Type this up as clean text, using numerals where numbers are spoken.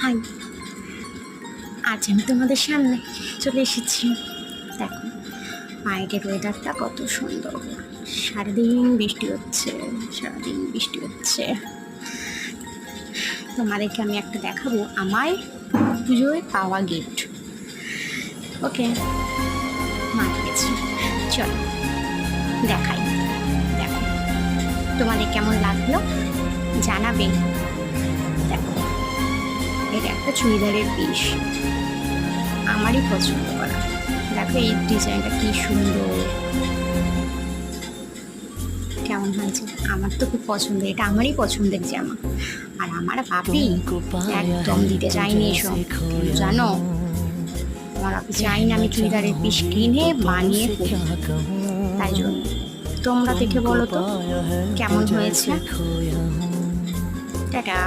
High, আজ আমি তোমাদের সামনে চলে এসেছি। দেখো বাইরের ওয়েদারটা কত সুন্দর। সারাদিন বৃষ্টি হচ্ছে, সারাদিন বৃষ্টি হচ্ছে। তোমাদেরকে আমি একটা দেখাবো আমার পুজোয় পাওয়া গিফট। ওকে, মারা গেছি, চলো দেখাই। দেখো তোমাদের কেমন লাগলো জানাবে। দেখো এটা একটা চুড়িদারের পিস, আমারই পছন্দ করা। দেখো এই ডিজাইনটা কি সুন্দর, কেমন হয়েছে? আমার তো খুব পছন্দের, এটা আমারই পছন্দের জামা। আর আমার বাপি একদম দিতে চাইনি এসব, জানো আমার বাপি চাই না আমি চুড়িদারের পিস কিনে বানিয়ে পরি। তাই জন্য তোমরা দেখে বলো তো কেমন হয়েছে। টাটা।